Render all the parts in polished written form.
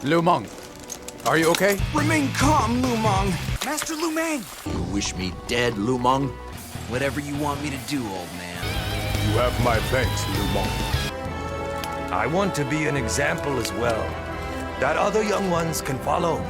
Lu Meng, are you okay? Remain calm, Lu Meng. Master Lu Meng. You wish me dead, Lu Meng? Whatever you want me to do, old man. You have my thanks, Lu Meng. I want to be an example as well, that other young ones can follow.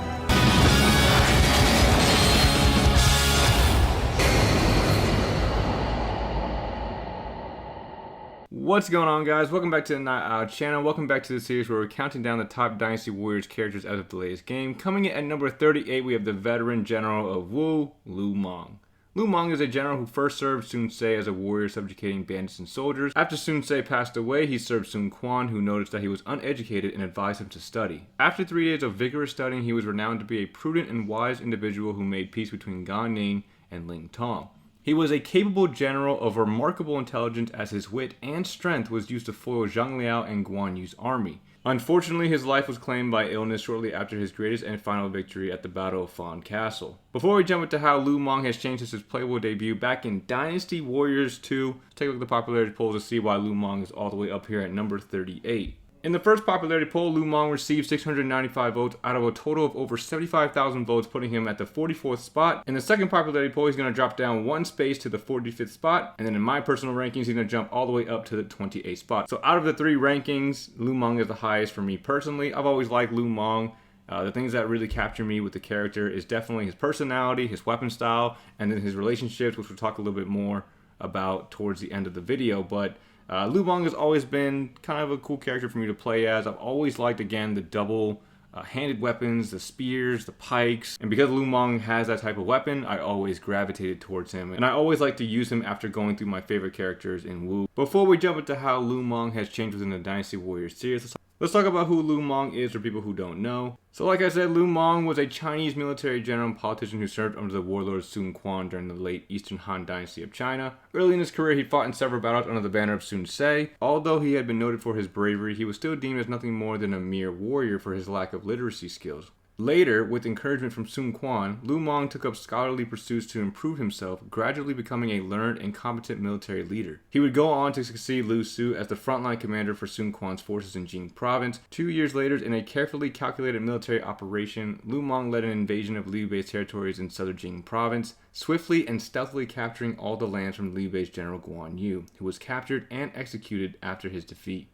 What's going on, guys? Welcome back to the Night Owl channel. Welcome back to the series where we're counting down the top Dynasty Warriors characters as of the latest game. Coming in at number 38, we have the veteran general of Wu, Lu Meng. Lu Meng is a general who first served Sun Ce as a warrior subjugating bandits and soldiers. After Sun Ce passed away, he served Sun Quan, who noticed that he was uneducated and advised him to study. After 3 days of vigorous studying, he was renowned to be a prudent and wise individual who made peace between Gan Ning and Ling Tong. He was a capable general of remarkable intelligence, as his wit and strength was used to foil Zhang Liao and Guan Yu's army. Unfortunately, his life was claimed by illness shortly after his greatest and final victory at the Battle of Fan Castle. Before we jump into how Lu Meng has changed since his playable debut back in Dynasty Warriors 2, let's take a look at the popularity polls to see why Lu Meng is all the way up here at number 38. In the first popularity poll, Lu Meng received 695 votes out of a total of over 75,000 votes, putting him at the 44th spot. In the second popularity poll, he's going to drop down one space to the 45th spot. And then in my personal rankings, he's going to jump all the way up to the 28th spot. So out of the three rankings, Lu Meng is the highest for me personally. I've always liked Lu Meng. The things that really capture me with the character is definitely his personality, his weapon style, and then his relationships, which we'll talk a little bit more about towards the end of the video. But Lu Meng has always been kind of a cool character for me to play as. I've always liked, again, the double-handed weapons, the spears, the pikes. And because Lu Meng has that type of weapon, I always gravitated towards him. And I always like to use him after going through my favorite characters in Wu. Before we jump into how Lu Meng has changed within the Dynasty Warriors series, let's talk about who Lu Meng is for people who don't know. So like I said, Lu Meng was a Chinese military general and politician who served under the warlord Sun Quan during the late Eastern Han Dynasty of China. Early in his career, he fought in several battles under the banner of Sun Ce. Although he had been noted for his bravery, he was still deemed as nothing more than a mere warrior for his lack of literacy skills. Later, with encouragement from Sun Quan, Lu Meng took up scholarly pursuits to improve himself, gradually becoming a learned and competent military leader. He would go on to succeed Lu Su as the frontline commander for Sun Quan's forces in Jing province. 2 years later, in a carefully calculated military operation, Lu Meng led an invasion of Liu Bei's territories in southern Jing province, swiftly and stealthily capturing all the lands from Liu Bei's general Guan Yu, who was captured and executed after his defeat.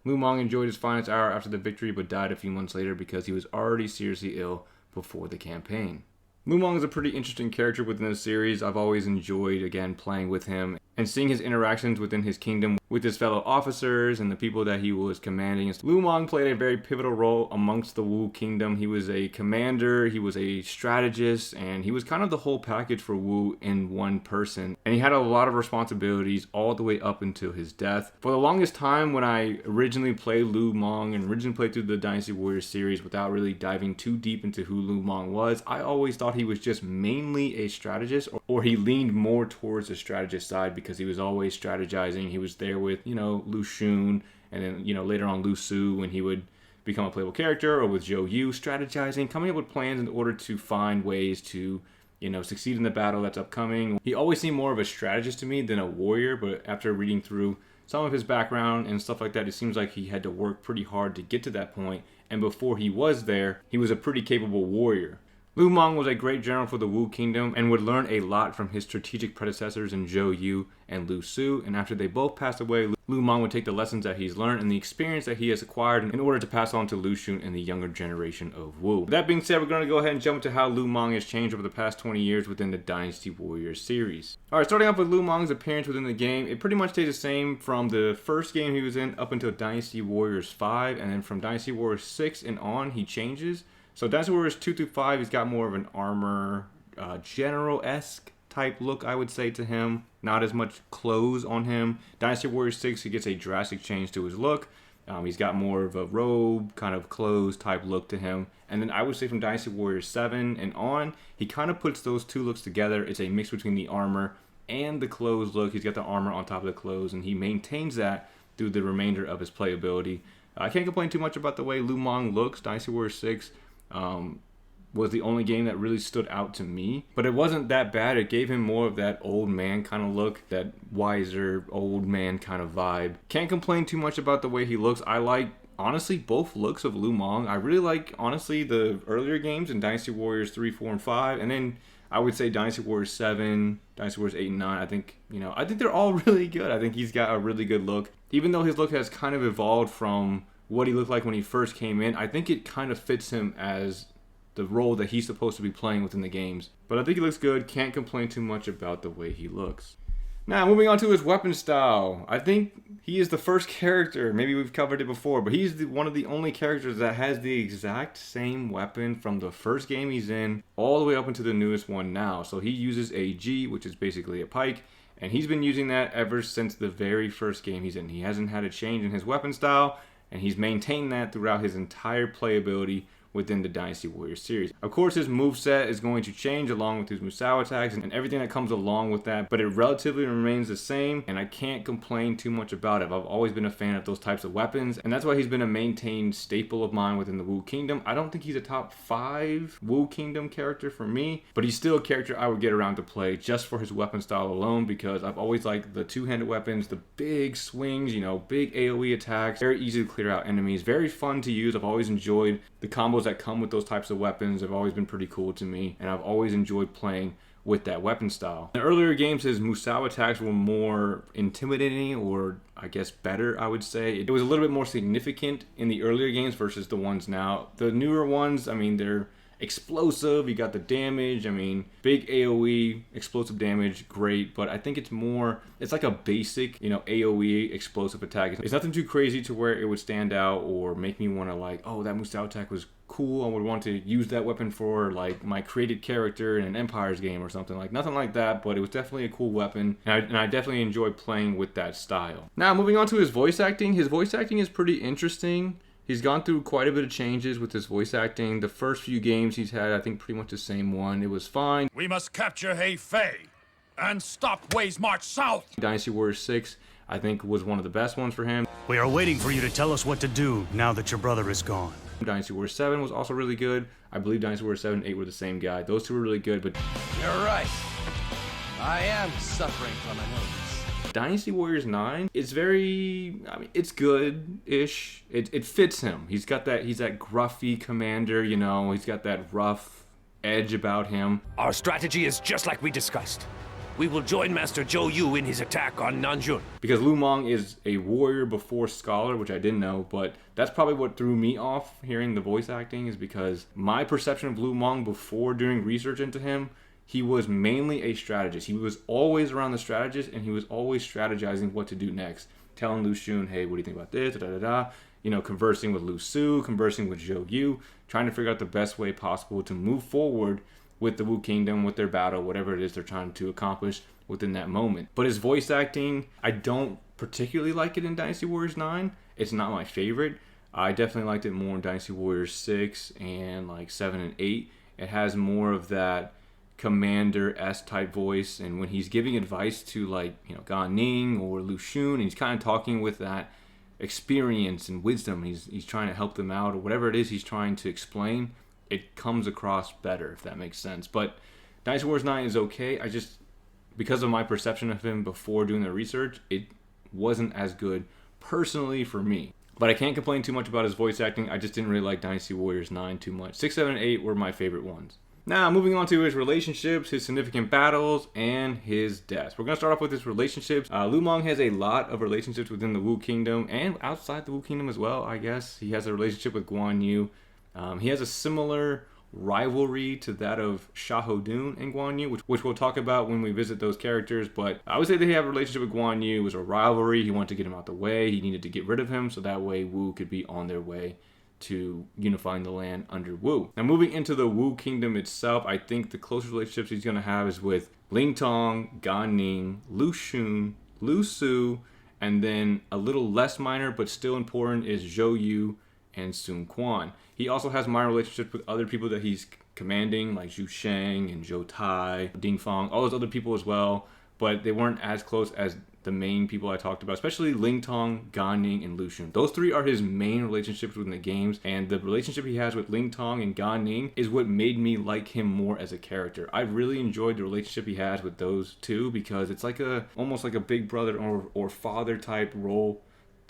Lu Meng enjoyed his finest hour after the victory, but died a few months later because he was already seriously ill before the campaign. Lu Meng is a pretty interesting character within the series. I've always enjoyed, again, playing with him and seeing his interactions within his kingdom with his fellow officers and the people that he was commanding. Lu Meng played a very pivotal role amongst the Wu kingdom. He was a commander, he was a strategist, and he was kind of the whole package for Wu in one person. And he had a lot of responsibilities all the way up until his death. For the longest time, when I originally played Lu Meng and originally played through the Dynasty Warriors series without really diving too deep into who Lu Meng was, I always thought he was just mainly a strategist, or he leaned more towards the strategist side because he was always strategizing. He was there with, Lu Xun, and then, later on Lu Su when he would become a playable character, or with Zhou Yu, strategizing, coming up with plans in order to find ways to, succeed in the battle that's upcoming. He always seemed more of a strategist to me than a warrior, but after reading through some of his background and stuff like that, it seems like he had to work pretty hard to get to that point, and before he was there, he was a pretty capable warrior. Lu Meng was a great general for the Wu kingdom and would learn a lot from his strategic predecessors in Zhou Yu and Lu Su, and after they both passed away, Lu Meng would take the lessons that he's learned and the experience that he has acquired in order to pass on to Lu Xun and the younger generation of Wu. With that being said, we're going to go ahead and jump into how Lu Meng has changed over the past 20 years within the Dynasty Warriors series. Alright, starting off with Lu Meng's appearance within the game, it pretty much stays the same from the first game he was in up until Dynasty Warriors 5, and then from Dynasty Warriors 6 and on, he changes. So Dynasty Warriors 2 through 5, he's got more of an armor, general-esque type look, I would say, to him. Not as much clothes on him. Dynasty Warriors 6, he gets a drastic change to his look. He's got more of a robe, kind of clothes type look to him. And then I would say from Dynasty Warriors 7 and on, he kind of puts those two looks together. It's a mix between the armor and the clothes look. He's got the armor on top of the clothes, and he maintains that through the remainder of his playability. I can't complain too much about the way Lu Meng looks. Dynasty Warriors 6 was the only game that really stood out to me, but it wasn't that bad. It gave him more of that old man kind of look, that wiser old man kind of vibe. Can't complain too much about the way he looks. I like honestly both looks of Lu Meng. I really like, honestly, the earlier games in Dynasty Warriors 3, 4, and 5, and then I would say Dynasty Warriors 7, Dynasty Warriors 8 and 9. I think, I think they're all really good. I think he's got a really good look. Even though his look has kind of evolved from what he looked like when he first came in, I think it kind of fits him as the role that he's supposed to be playing within the games. But I think he looks good. Can't complain too much about the way he looks. Now, moving on to his weapon style. I think he is the first character, maybe we've covered it before, but he's one of the only characters that has the exact same weapon from the first game he's in all the way up into the newest one now. So he uses a G, which is basically a pike, and he's been using that ever since the very first game he's in. He hasn't had a change in his weapon style, and he's maintained that throughout his entire playability within the Dynasty Warriors series. Of course, his moveset is going to change along with his Musou attacks and everything that comes along with that, but it relatively remains the same, and I can't complain too much about it. I've always been a fan of those types of weapons, and that's why he's been a maintained staple of mine within the Wu Kingdom. I don't think he's a top 5 Wu Kingdom character for me, but he's still a character I would get around to play just for his weapon style alone, because I've always liked the two-handed weapons, the big swings, big AoE attacks, very easy to clear out enemies, very fun to use. I've always enjoyed the combos that come with those types of weapons. Have always been pretty cool to me, and I've always enjoyed playing with that weapon style. In the earlier games, his Musou attacks were more intimidating, or I guess better, I would say. It was a little bit more significant in the earlier games versus the ones now. The newer ones, they're explosive, you got the damage, big AoE, explosive damage, great, but I think it's like a basic, AoE explosive attack. It's nothing too crazy to where it would stand out or make me want to oh, that Musou attack was cool, I would want to use that weapon for my created character in an Empires game or something. Nothing like that, but it was definitely a cool weapon, and I definitely enjoy playing with that style. Now, moving on to his voice acting. His voice acting is pretty interesting. He's gone through quite a bit of changes with his voice acting. The first few games he's had, I think, pretty much the same one. It was fine. We must capture Hefei and stop Wei's march south. Dynasty Warriors 6, I think, was one of the best ones for him. We are waiting for you to tell us what to do now that your brother is gone. Dynasty Warriors 7 was also really good. I believe Dynasty Warriors 7 and 8 were the same guy. Those two were really good, but You're right. I am suffering from an illness. Dynasty Warriors 9 is very, it's good-ish. It fits him. He's that gruffy commander, he's got that rough edge about him. Our strategy is just like we discussed. We will join Master Zhou Yu in his attack on Nanjun. Because Lu Meng is a warrior before scholar, which I didn't know, but that's probably what threw me off hearing the voice acting, is because my perception of Lu Meng before doing research into him, he was mainly a strategist. He was always around the strategist, and he was always strategizing what to do next. Telling Lu Xun, hey, what do you think about this? Conversing with Lu Su, conversing with Zhou Yu, trying to figure out the best way possible to move forward with the Wu Kingdom, with their battle, whatever it is they're trying to accomplish within that moment. But his voice acting, I don't particularly like it in Dynasty Warriors 9. It's not my favorite. I definitely liked it more in Dynasty Warriors 6 and 7 and 8. It has more of that commander-esque type voice, and when he's giving advice to Gan Ning or Lu Xun, and he's kind of talking with that experience and wisdom, he's trying to help them out, or whatever it is he's trying to explain, it comes across better, if that makes sense. But Dynasty Warriors 9 is okay. Because of my perception of him before doing the research, it wasn't as good personally for me. But I can't complain too much about his voice acting. I just didn't really like Dynasty Warriors 9 too much. 6, 7, and 8 were my favorite ones. Now, moving on to his relationships, his significant battles, and his deaths. We're going to start off with his relationships. Lu Meng has a lot of relationships within the Wu Kingdom, and outside the Wu Kingdom as well, I guess. He has a relationship with Guan Yu. He has a similar rivalry to that of Xiahou Dun and Guan Yu, which we'll talk about when we visit those characters. But I would say that he had a relationship with Guan Yu. It was a rivalry. He wanted to get him out the way. He needed to get rid of him, so that way Wu could be on their way to unifying the land under Wu. Now, moving into the Wu Kingdom itself, I think the closest relationships he's going to have is with Ling Tong, Gan Ning, Lu Xun, Lu Su, and then a little less minor but still important is Zhou Yu and Sun Quan. He also has minor relationships with other people that he's commanding, like Zhu Sheng and Zhou Tai, Ding Feng, all those other people as well, but they weren't as close as the main people I talked about, especially Ling Tong, Gan Ning, and Lu Xun. Those three are his main relationships within the games, and the relationship he has with Ling Tong and Gan Ning is what made me like him more as a character. I really enjoyed the relationship he has with those two, because it's almost like a big brother or father type role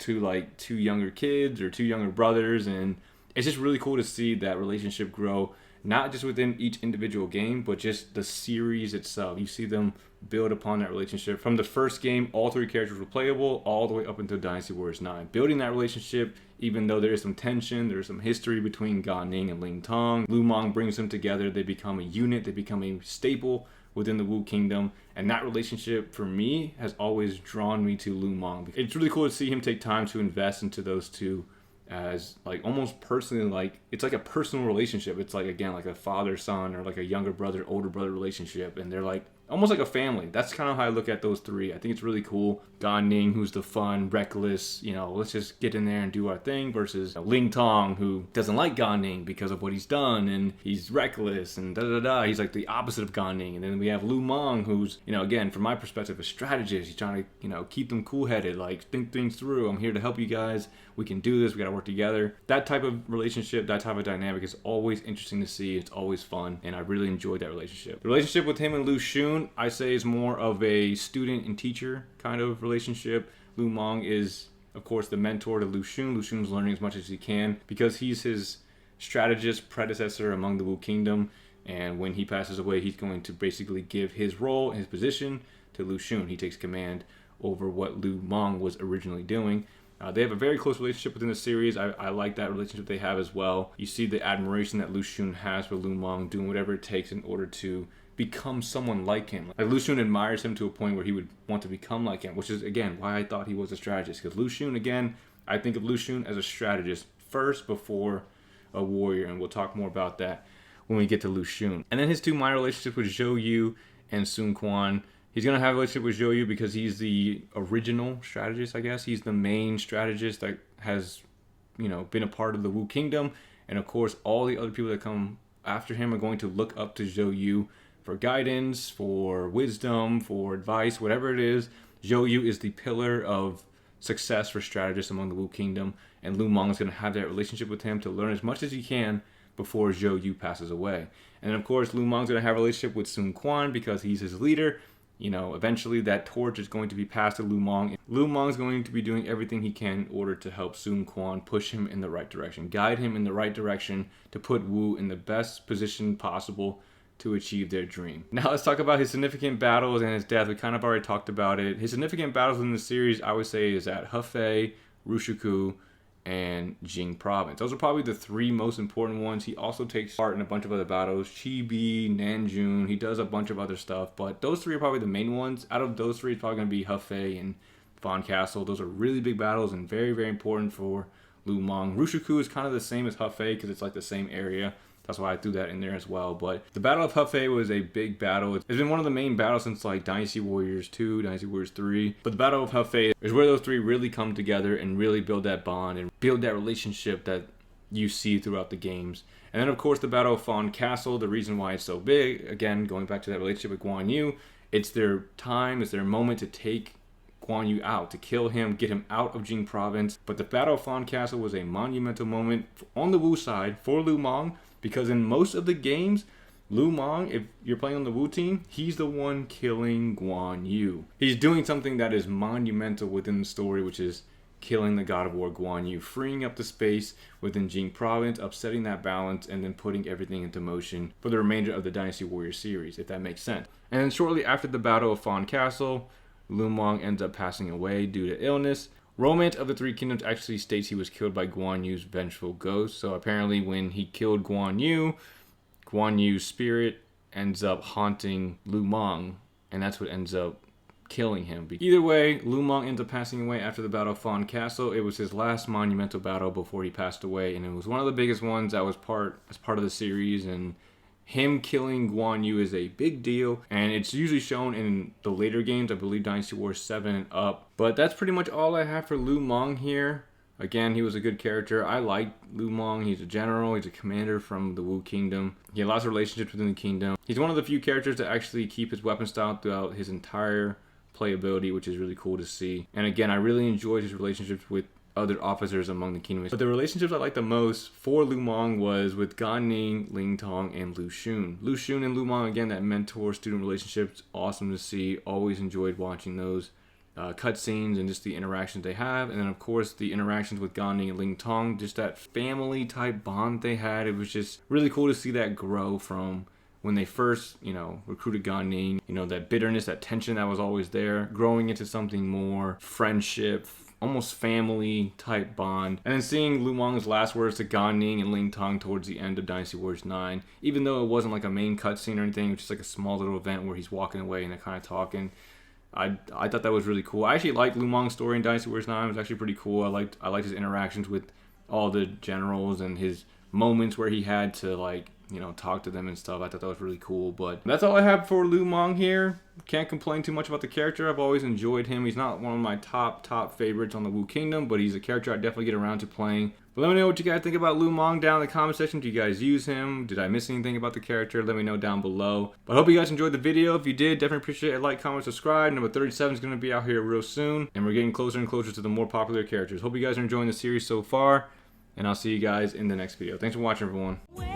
to like two younger kids or two younger brothers, and it's just really cool to see that relationship grow, not just within each individual game, but just the series itself. You see them build upon that relationship. From the first game, all three characters were playable, all the way up until Dynasty Warriors 9. Building that relationship, even though there is some tension, there's some history between Gan Ning and Ling Tong. Lu Meng brings them together, they become a unit, they become a staple within the Wu Kingdom, and that relationship for me has always drawn me to Lu Meng. It's really cool to see him take time to invest into those two as like almost personally, like it's like a personal relationship. It's like, again, like a father-son or like a younger brother, older brother relationship, and they're like almost like a family. That's kind of how I look at those three. I think it's really cool. Gan Ning, who's the fun, reckless, let's just get in there and do our thing, versus Ling Tong, who doesn't like Gan Ning because of what he's done, and he's reckless and da-da-da. He's like the opposite of Gan Ning. And then we have Lu Meng, who's, again, from my perspective, a strategist. He's trying to, keep them cool-headed, like think things through. I'm here to help you guys. We can do this. We got to work together. That type of relationship, that type of dynamic is always interesting to see. It's always fun, and I really enjoyed that relationship. The relationship with him and Lu Xun, I say, is more of a student and teacher kind of relationship. Lu Meng is, of course, the mentor to Lu Xun. Lu Xun's learning as much as he can because he's his strategist predecessor among the Wu Kingdom, and when he passes away, he's going to basically give his role, his position, to Lu Xun. He takes command over what Lu Meng was originally doing. They have a very close relationship within the series. I like that relationship they have as well. You see the admiration that Lu Xun has for Lu Meng, doing whatever it takes in order to become someone like him. Like Lu Xun admires him to a point where he would want to become like him, which is, again, why I thought he was a strategist. Because Lu Xun, again, I think of Lu Xun as a strategist first before a warrior, and we'll talk more about that when we get to Lu Xun. And then his two minor relationships with Zhou Yu and Sun Quan. He's going to have a relationship with Zhou Yu because he's the original strategist, I guess. He's the main strategist that has, been a part of the Wu Kingdom. And of course, all the other people that come after him are going to look up to Zhou Yu for guidance, for wisdom, for advice, whatever it is. Zhou Yu is the pillar of success for strategists among the Wu Kingdom. And Lu Meng is going to have that relationship with him to learn as much as he can before Zhou Yu passes away. And of course, Lu Meng's going to have a relationship with Sun Quan because he's his leader. Eventually that torch is going to be passed to Lu Meng. Lu Meng's going to be doing everything he can in order to help Sun Quan push him in the right direction, guide him in the right direction to put Wu in the best position possible to achieve their dream. Now let's talk about his significant battles and his death. We kind of already talked about it. His significant battles in the series, I would say, is at Hefei, Rushiku, and Jing Province. Those are probably the three most important ones. He also takes part in a bunch of other battles, Chibi, Nanjun. He does a bunch of other stuff, but those three are probably the main ones. Out of those three, it's probably going to be Hefei and Fan Castle. Those are really big battles and very, very important for Lu Meng. Rushiku is kind of the same as Hefei because it's like the same area. That's why I threw that in there as well. But the Battle of Hefei was a big battle. It's been one of the main battles since like Dynasty Warriors 2, Dynasty Warriors 3. But the Battle of Hefei is where those three really come together and really build that bond and build that relationship that you see throughout the games. And then, of course, the Battle of Fan Castle, the reason why it's so big, again, going back to that relationship with Guan Yu, it's their time, it's their moment to take Guan Yu out, to kill him, get him out of Jing Province. But the Battle of Fan Castle was a monumental moment on the Wu side for Lu Meng, because in most of the games, Lu Meng, if you're playing on the Wu team, he's the one killing Guan Yu. He's doing something that is monumental within the story, which is killing the God of War Guan Yu, freeing up the space within Jing Province, upsetting that balance, and then putting everything into motion for the remainder of the Dynasty Warriors series, if that makes sense. And then shortly after the Battle of Fan Castle, Lu Meng ends up passing away due to illness. Romance of the Three Kingdoms actually states he was killed by Guan Yu's vengeful ghost. So apparently when he killed Guan Yu's spirit ends up haunting Lu Meng, and that's what ends up killing him. Either way, Lu Meng ends up passing away after the Battle of Fan Castle. It was his last monumental battle before he passed away, and it was one of the biggest ones that was part of the series, and him killing Guan Yu is a big deal, and it's usually shown in the later games, I believe Dynasty Warriors 7 and up. But that's pretty much all I have for Lu Meng here. Again, he was a good character. I like Lu Meng. He's a general. He's a commander from the Wu Kingdom. He had lots of relationships within the kingdom. He's one of the few characters to actually keep his weapon style throughout his entire playability, which is really cool to see. And again, I really enjoyed his relationships with other officers among the kingdoms. But the relationships I liked the most for Lu Meng was with Gan Ning, Ling Tong, and Lu Xun. Lu Xun and Lu Meng, again, that mentor-student relationship, awesome to see. Always enjoyed watching those cutscenes and just the interactions they have. And then, of course, the interactions with Gan Ning and Ling Tong, just that family type bond they had. It was just really cool to see that grow from when they first, recruited Gan Ning, that bitterness, that tension that was always there, growing into something more friendship, almost family type bond. And then seeing Lu Meng's last words to Gan Ning and Ling Tong towards the end of Dynasty Warriors 9, even though it wasn't like a main cutscene or anything, it was just like a small little event where he's walking away and they're kind of talking. I thought that was really cool. I actually liked Lu Meng's story in Dynasty Warriors 9. It was actually pretty cool. I liked his interactions with all the generals and his moments where he had to talk to them and stuff. I thought that was really cool. But that's all I have for Lu Meng here. Can't complain too much about the character. I've always enjoyed him. He's not one of my top favorites on the Wu Kingdom, but he's a character I definitely get around to playing. But let me know what you guys think about Lu Meng down in the comment section. Do you guys use him? Did I miss anything about the character? Let me know down below. But I hope you guys enjoyed the video. If you did, definitely appreciate a like, comment, subscribe. Number 37 is going to be out here real soon. And we're getting closer and closer to the more popular characters. Hope you guys are enjoying the series so far. And I'll see you guys in the next video. Thanks for watching, everyone.